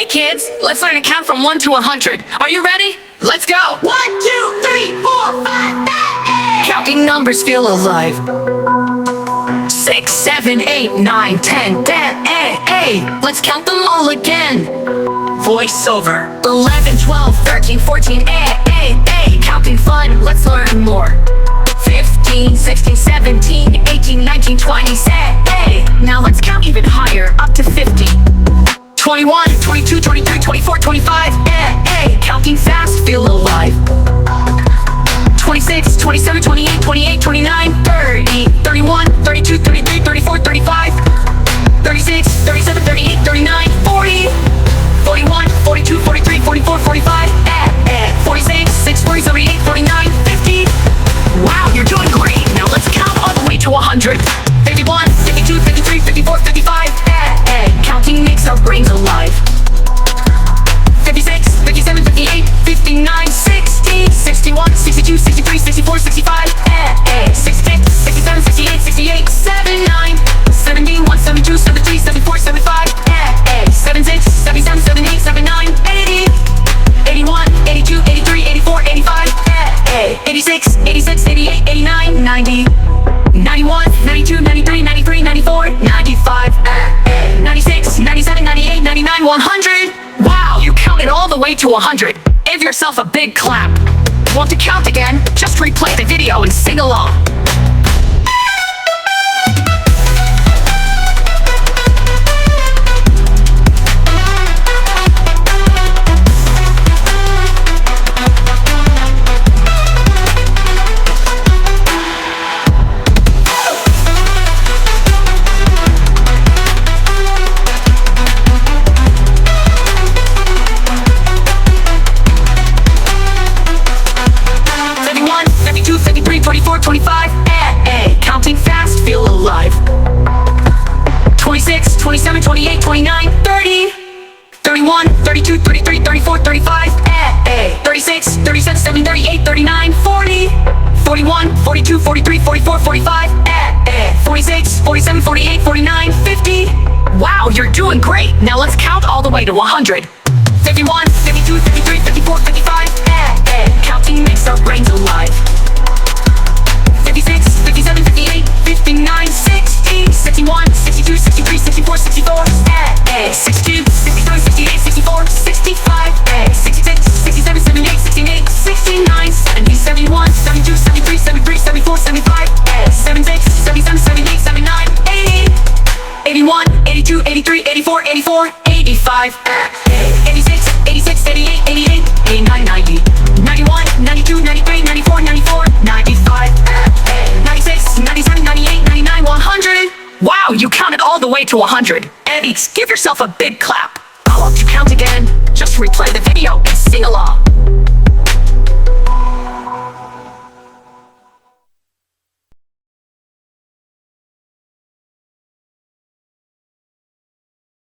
Hey kids, let's learn to count from 1 to 100. Are you ready? Let's go! 1, 2, 3, 4, 5, 8. Counting numbers feel alive. 6, 7, 8, 9, 10, 10, 8. Let's count them all again. Voiceover. 11, 12, 13, 14, 8. Counting fun, let's learn more. 15, 16, 17, 18, 19, 20, 8. Now let's count even higher, up to 50. 21, 22, 23, 24, 25, counting fast, feel alive. 26, 27, 28, 28, 29, 30, 31, 32, 33, 34, 35, 36, 37, 38, 39, 40, 41, 42, 43, 44, 45, 46, 6, 47, 48, 49, 50. Wow, you're doing great. Now let's count all the way to 100. 51, 52, 53, 54, 55, counting makes our brains alive. 56, 57, 58, 59, 60, 61, 62, 63, 64, 65, 66, 67, 68, 68, 79, 70, 1, 72, 73, 74, 75, 76, 77, 78, 79, 80, 81, 82, 83, 84, 85, 86, 86, 88, 89, 90, 91, 92, 93, 93, 94, 95, 96, 97, 98, 99, 100. Wow, you counted all the way to 100. Give yourself a big clap. Want to count again? Just replay the video and sing along. Counting fast, feel alive. 26, 27, 28, 29, 30, 31, 32, 33, 34, 35, 36, 37, 7, 38, 39, 40, 41, 42, 43, 44, 45, 46, 47, 48, 49, 50. Wow, you're doing great. Now let's count all the way to 100. 51, 52, 53, 54, 55, counting makes our brains alive. 56, 57, 58, 59, 60, 61, 62, 63, 64, 64, 62, 63, 68, 64, 65, 66, 67, 78, 68, 69, 70, 71, 72, 73, 73, 74, 75, 76, 77, 78, 79, 80, 81, 82, 83, 84, 84, 85, 86, 86, 88, 88, 89, 90, 91, 92, 93, 94, 94, 95, 96, 97, 98, 99, 100. Wow, you counted all the way to 100. Eddie, give yourself a big clap. I want to count again. Just replay the video and sing along.